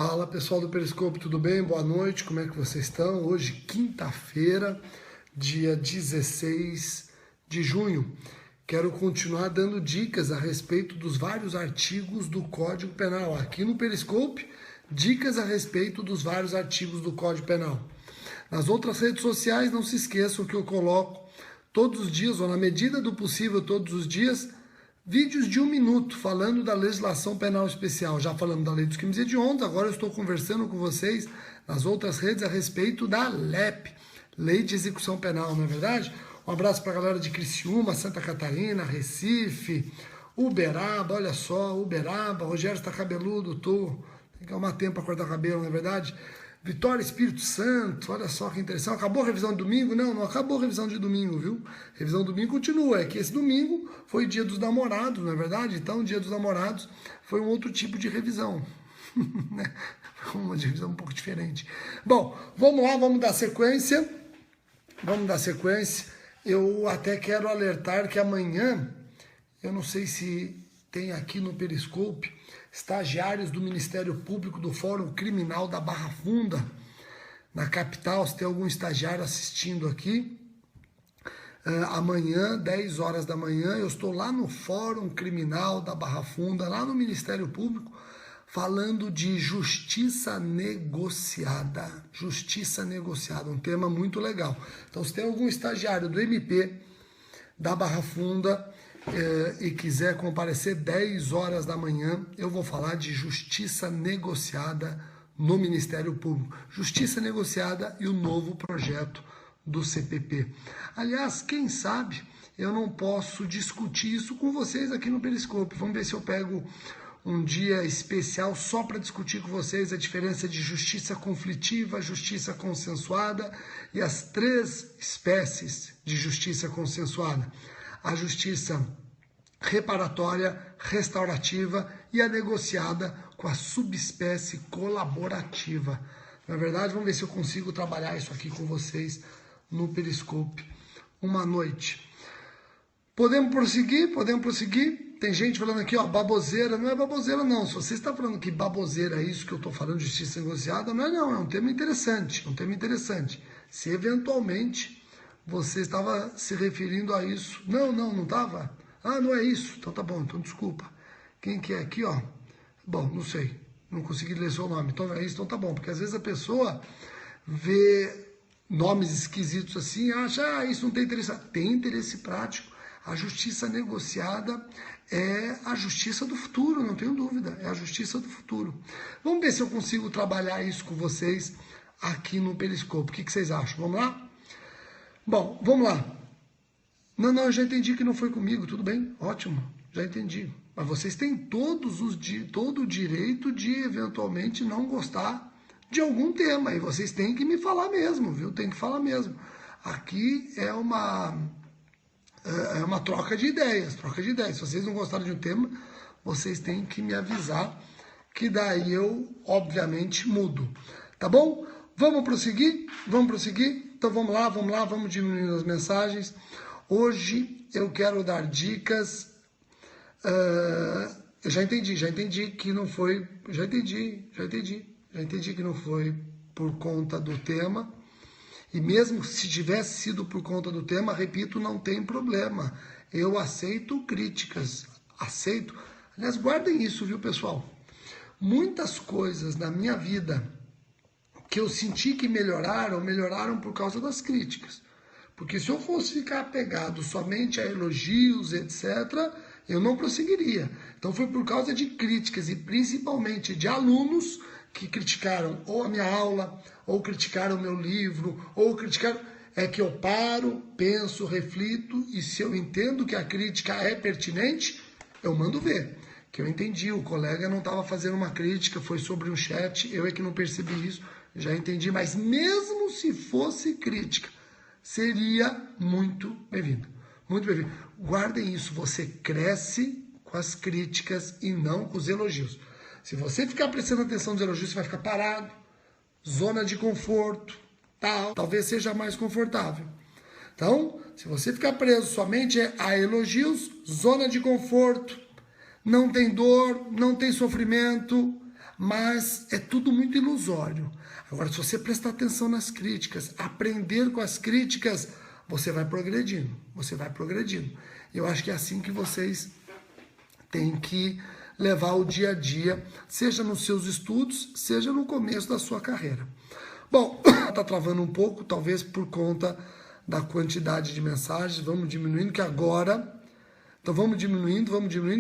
Fala pessoal do Periscope, tudo bem? Boa noite, como é que vocês estão? Hoje, quinta-feira, dia 16 de junho. Quero continuar dando dicas a respeito dos vários artigos do Código Penal. Aqui no Periscope, dicas a respeito dos vários artigos do Código Penal. Nas outras redes sociais, não se esqueçam que eu coloco todos os dias, ou na medida do possível todos os dias, vídeos de 1 minuto falando da legislação penal especial. Já falando da lei dos crimes hediondos, agora eu estou conversando com vocês nas outras redes a respeito da LEP, Lei de Execução Penal, não é verdade? Um abraço para a galera de Criciúma, Santa Catarina, Recife, Uberaba, olha só, Uberaba, Rogério está cabeludo, tem que arrumar tempo para cortar cabelo, não é verdade? Vitória, Espírito Santo, olha só que interessante. Acabou a revisão de domingo? Não, não acabou a revisão de domingo, viu? Revisão de domingo continua, é que esse domingo foi dia dos namorados, não é verdade? Então, dia dos namorados foi um outro tipo de revisão, né? Uma revisão um pouco diferente. Bom, vamos lá, vamos dar sequência. Eu até quero alertar que amanhã, eu não sei se tem aqui no Periscope, estagiários do Ministério Público do Fórum Criminal da Barra Funda, na capital, se tem algum estagiário assistindo aqui, amanhã, 10 horas da manhã, eu estou lá no Fórum Criminal da Barra Funda, lá no Ministério Público, falando de justiça negociada. Justiça negociada, um tema muito legal. Então, se tem algum estagiário do MP da Barra Funda e quiser comparecer 10 horas da manhã, eu vou falar de justiça negociada no Ministério Público. Justiça negociada e o novo projeto do CPP. Aliás, quem sabe eu não posso discutir isso com vocês aqui no Periscope. Vamos ver se eu pego um dia especial só para discutir com vocês a diferença de justiça conflitiva, justiça consensuada e as 3 espécies de justiça consensuada. A justiça reparatória, restaurativa e a negociada com a subespécie colaborativa. Na verdade, vamos ver se eu consigo trabalhar isso aqui com vocês no Periscope uma noite. Podemos prosseguir? Podemos prosseguir? Tem gente falando aqui, ó, baboseira. Não é baboseira, não. Se você está falando que baboseira é isso que eu estou falando, justiça negociada, não é não. É um tema interessante. Se eventualmente você estava se referindo a isso. Não estava? Ah, não é isso. Então tá bom, então desculpa. Quem que é aqui, ó? Bom, não sei. Não consegui ler seu nome. Então é isso, então tá bom. Porque às vezes a pessoa vê nomes esquisitos assim e acha, isso não tem interesse. Tem interesse prático. A justiça negociada é a justiça do futuro, não tenho dúvida. É a justiça do futuro. Vamos ver se eu consigo trabalhar isso com vocês aqui no Periscope. O que vocês acham? Vamos lá? Bom, vamos lá. Não, eu já entendi que não foi comigo, tudo bem, ótimo, já entendi. Mas vocês têm todo o direito de eventualmente não gostar de algum tema, e vocês têm que me falar mesmo, viu? Tem que falar mesmo. Aqui é uma troca de ideias. Se vocês não gostaram de um tema, vocês têm que me avisar, que daí eu, obviamente, mudo. Tá bom? Vamos prosseguir? Então vamos lá, vamos diminuindo as mensagens. Hoje eu quero dar dicas. Eu já entendi que não foi. Já entendi que não foi por conta do tema. E mesmo se tivesse sido por conta do tema, repito, não tem problema. Eu aceito críticas. Aceito. Aliás, guardem isso, viu, pessoal? Muitas coisas na minha vida que eu senti que melhoraram por causa das críticas. Porque se eu fosse ficar apegado somente a elogios, etc., eu não prosseguiria. Então foi por causa de críticas, e principalmente de alunos que criticaram ou a minha aula, ou criticaram o meu livro, ou criticaram... É que eu paro, penso, reflito, e se eu entendo que a crítica é pertinente, eu mando ver. Que eu entendi, o colega não estava fazendo uma crítica, foi sobre um chat, eu é que não percebi isso. Já entendi, mas mesmo se fosse crítica, seria muito bem-vindo. Muito bem-vindo. Guardem isso, você cresce com as críticas e não com os elogios. Se você ficar prestando atenção nos elogios, você vai ficar parado, zona de conforto, tal. Talvez seja mais confortável. Então, se você ficar preso somente a elogios, zona de conforto, não tem dor, não tem sofrimento, mas é tudo muito ilusório. Agora, se você prestar atenção nas críticas, aprender com as críticas, você vai progredindo, você vai progredindo. Eu acho que é assim que vocês têm que levar o dia a dia, seja nos seus estudos, seja no começo da sua carreira. Bom, está travando um pouco, talvez por conta da quantidade de mensagens. Vamos diminuindo que agora... Então vamos diminuindo,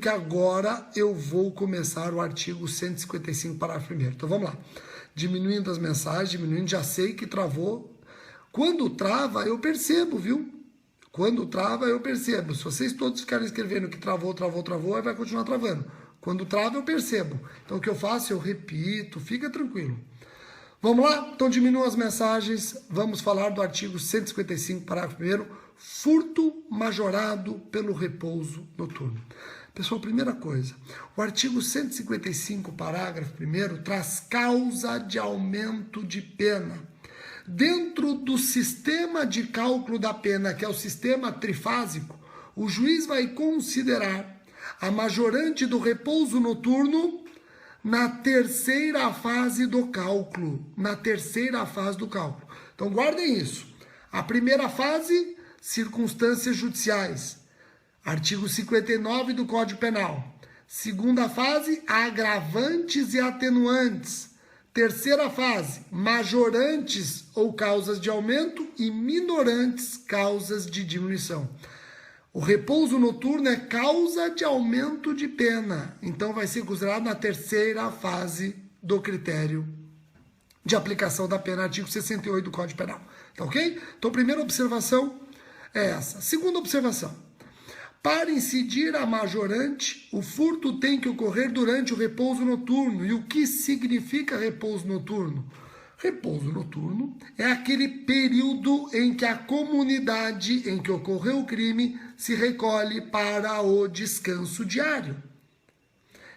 que agora eu vou começar o artigo 155, parágrafo 1º. Então vamos lá. Diminuindo as mensagens, diminuindo, já sei que travou. Quando trava, eu percebo, viu? Quando trava, eu percebo. Se vocês todos ficarem escrevendo que travou, aí vai continuar travando. Quando trava, eu percebo. Então o que eu faço? Eu repito, fica tranquilo. Vamos lá? Então diminuam as mensagens. Vamos falar do artigo 155, parágrafo 1º. Furto majorado pelo repouso noturno. Pessoal, primeira coisa, o artigo 155, parágrafo 1º, traz causa de aumento de pena. Dentro do sistema de cálculo da pena, que é o sistema trifásico, o juiz vai considerar a majorante do repouso noturno na terceira fase do cálculo. Então guardem isso. A primeira fase, circunstâncias judiciais. Artigo 59 do Código Penal. Segunda fase, agravantes e atenuantes. Terceira fase, majorantes ou causas de aumento e minorantes, causas de diminuição. O repouso noturno é causa de aumento de pena. Então vai ser considerado na terceira fase do critério de aplicação da pena, artigo 68 do Código Penal. Tá ok? Então, primeira observação é essa. Segunda observação. Para incidir a majorante, o furto tem que ocorrer durante o repouso noturno. E o que significa repouso noturno? Repouso noturno é aquele período em que a comunidade em que ocorreu o crime se recolhe para o descanso diário.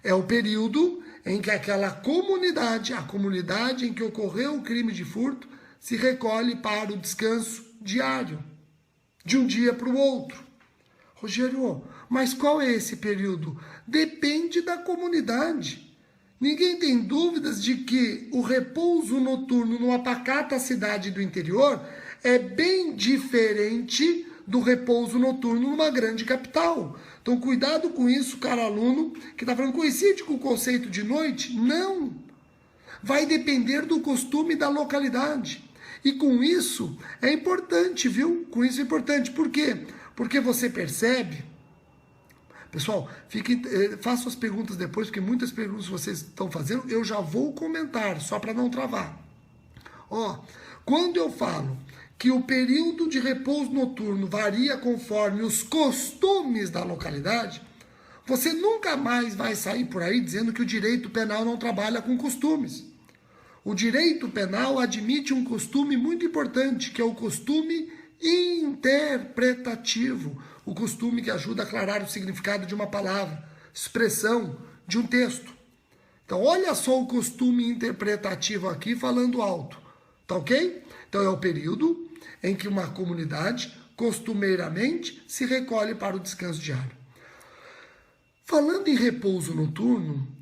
É o período em que aquela comunidade, a comunidade em que ocorreu o crime de furto, se recolhe para o descanso diário, de um dia para o outro. Rogério, mas qual é esse período? Depende da comunidade. Ninguém tem dúvidas de que o repouso noturno numa pacata cidade do interior é bem diferente do repouso noturno numa grande capital. Então, cuidado com isso, cara aluno, que está falando, coincide com o conceito de noite? Não. Vai depender do costume da localidade. E com isso é importante, viu? Com isso é importante. Por quê? Porque você percebe... Pessoal, façam as perguntas depois, porque muitas perguntas que vocês estão fazendo, eu já vou comentar, só para não travar. Quando eu falo que o período de repouso noturno varia conforme os costumes da localidade, você nunca mais vai sair por aí dizendo que o direito penal não trabalha com costumes. O direito penal admite um costume muito importante, que é o costume interpretativo, o costume que ajuda a aclarar o significado de uma palavra, expressão de um texto. Então, olha só o costume interpretativo aqui falando alto, tá ok? Então, é o período em que uma comunidade costumeiramente se recolhe para o descanso diário. Falando em repouso noturno,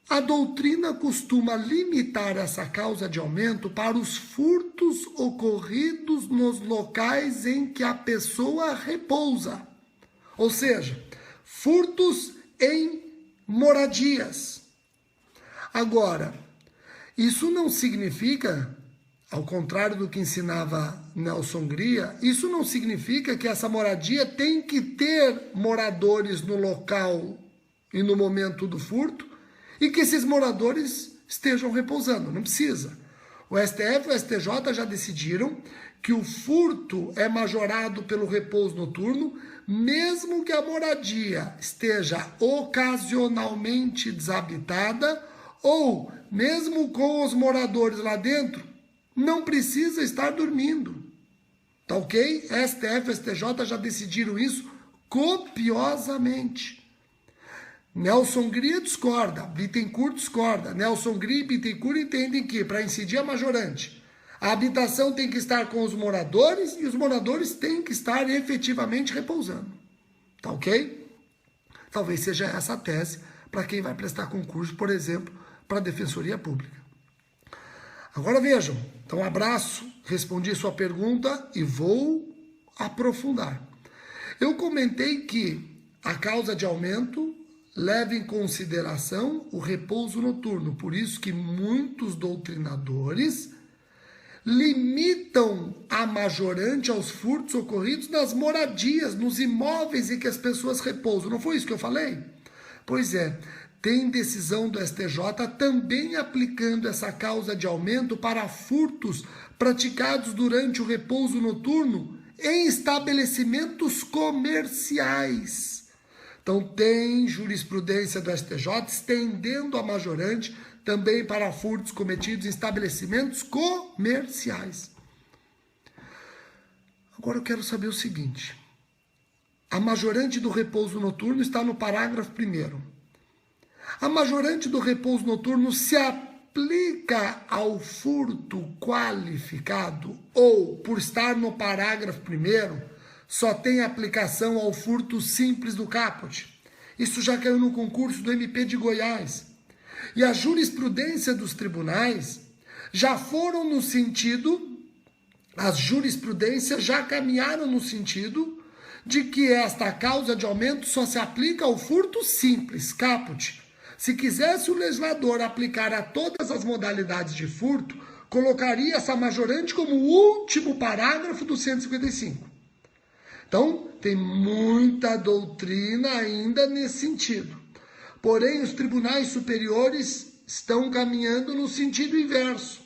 a doutrina costuma limitar essa causa de aumento para os furtos ocorridos nos locais em que a pessoa repousa. Ou seja, furtos em moradias. Agora, isso não significa, ao contrário do que ensinava Nelson Hungria, isso não significa que essa moradia tem que ter moradores no local e no momento do furto, e que esses moradores estejam repousando. Não precisa. O STF e o STJ já decidiram que o furto é majorado pelo repouso noturno, mesmo que a moradia esteja ocasionalmente desabitada ou mesmo com os moradores lá dentro, não precisa estar dormindo. Tá ok? STF e STJ já decidiram isso copiosamente. Nelson Hungria discorda, Bittencourt discorda. Nelson Hungria e Bittencourt entendem que, para incidir a majorante, a habitação tem que estar com os moradores e os moradores têm que estar efetivamente repousando. Tá ok? Talvez seja essa a tese para quem vai prestar concurso, por exemplo, para a Defensoria Pública. Agora vejam, então abraço, respondi sua pergunta e vou aprofundar. Eu comentei que a causa de aumento leva em consideração o repouso noturno, por isso que muitos doutrinadores limitam a majorante aos furtos ocorridos nas moradias, nos imóveis em que as pessoas repousam. Não foi isso que eu falei? Pois é, tem decisão do STJ também aplicando essa causa de aumento para furtos praticados durante o repouso noturno em estabelecimentos comerciais. Então tem jurisprudência do STJ estendendo a majorante também para furtos cometidos em estabelecimentos comerciais. Agora eu quero saber o seguinte. A majorante do repouso noturno está no parágrafo 1º. A majorante do repouso noturno se aplica ao furto qualificado ou, por estar no parágrafo 1º, só tem aplicação ao furto simples do caput. Isso já caiu no concurso do MP de Goiás. E a jurisprudência dos tribunais já foram no sentido, as jurisprudências já caminharam no sentido de que esta causa de aumento só se aplica ao furto simples, caput. Se quisesse o legislador aplicar a todas as modalidades de furto, colocaria essa majorante como o último parágrafo do 155. Então, tem muita doutrina ainda nesse sentido. Porém, os tribunais superiores estão caminhando no sentido inverso.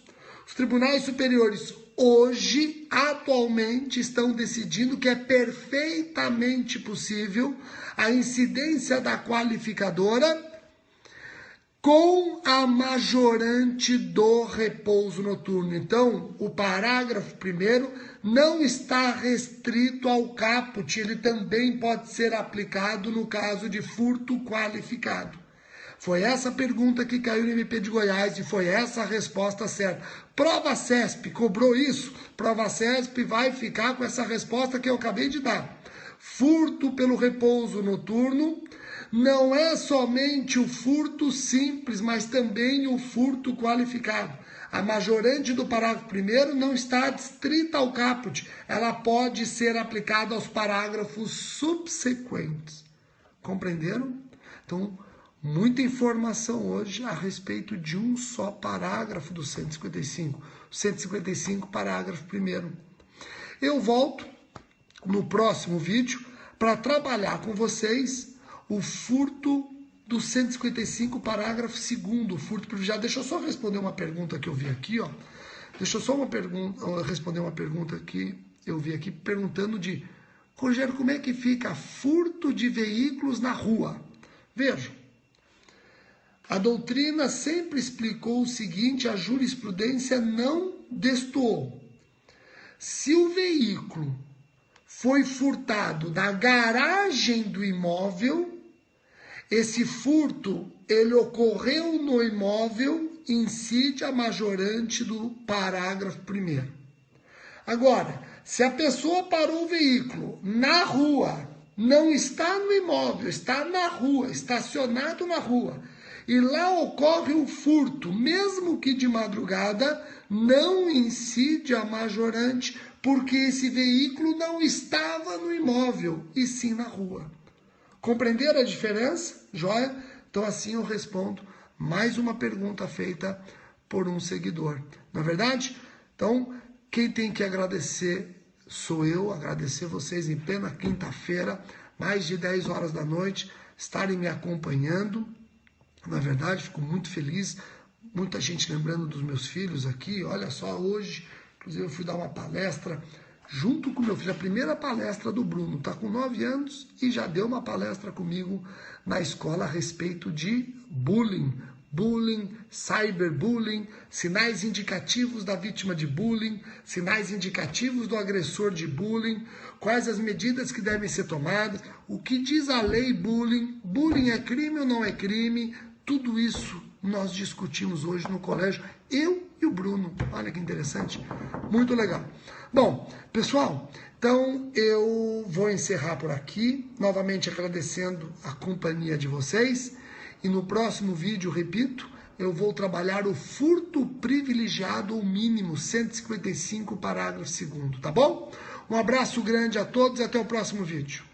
Os tribunais superiores hoje, atualmente, estão decidindo que é perfeitamente possível a incidência da qualificadora com a majorante do repouso noturno. Então, o parágrafo 1º não está restrito ao caput, ele também pode ser aplicado no caso de furto qualificado. Foi essa pergunta que caiu no MP de Goiás e foi essa a resposta certa. Prova CESP cobrou isso? Prova CESP vai ficar com essa resposta que eu acabei de dar. Furto pelo repouso noturno não é somente o furto simples, mas também o furto qualificado. A majorante do parágrafo 1º não está adstrita ao caput. Ela pode ser aplicada aos parágrafos subsequentes. Compreenderam? Então, muita informação hoje a respeito de um só parágrafo do 155. 155, parágrafo 1º. Eu volto no próximo vídeo para trabalhar com vocês o furto do 155, parágrafo 2º, furto privilegiado. Deixa eu só responder uma pergunta que eu vi aqui, ó. Deixa eu só responder uma pergunta que eu vi aqui, perguntando de, Rogério, como é que fica furto de veículos na rua? Veja, a doutrina sempre explicou o seguinte, a jurisprudência não destoou. Se o veículo foi furtado na garagem do imóvel, esse furto, ele ocorreu no imóvel, incide a majorante do parágrafo 1º. Agora, se a pessoa parou o veículo na rua, não está no imóvel, está na rua, estacionado na rua, e lá ocorre o furto, mesmo que de madrugada, não incide a majorante, porque esse veículo não estava no imóvel, e sim na rua. Compreenderam a diferença? Joia? Então assim eu respondo mais uma pergunta feita por um seguidor. Não é verdade? Então, quem tem que agradecer sou eu, agradecer vocês em plena quinta-feira, mais de 10 horas da noite, estarem me acompanhando. Na verdade, fico muito feliz, muita gente lembrando dos meus filhos aqui. Olha só, hoje, inclusive eu fui dar uma palestra junto com meu filho, a primeira palestra do Bruno, está com 9 anos e já deu uma palestra comigo na escola a respeito de bullying, cyberbullying, sinais indicativos da vítima de bullying, sinais indicativos do agressor de bullying, quais as medidas que devem ser tomadas, o que diz a lei bullying é crime ou não é crime, tudo isso nós discutimos hoje no colégio, eu e o Bruno. Olha que interessante, muito legal. Bom, pessoal, então eu vou encerrar por aqui, novamente agradecendo a companhia de vocês, e no próximo vídeo, repito, eu vou trabalhar o furto privilegiado ou mínimo, 155, parágrafo 2º, tá bom? Um abraço grande a todos e até o próximo vídeo.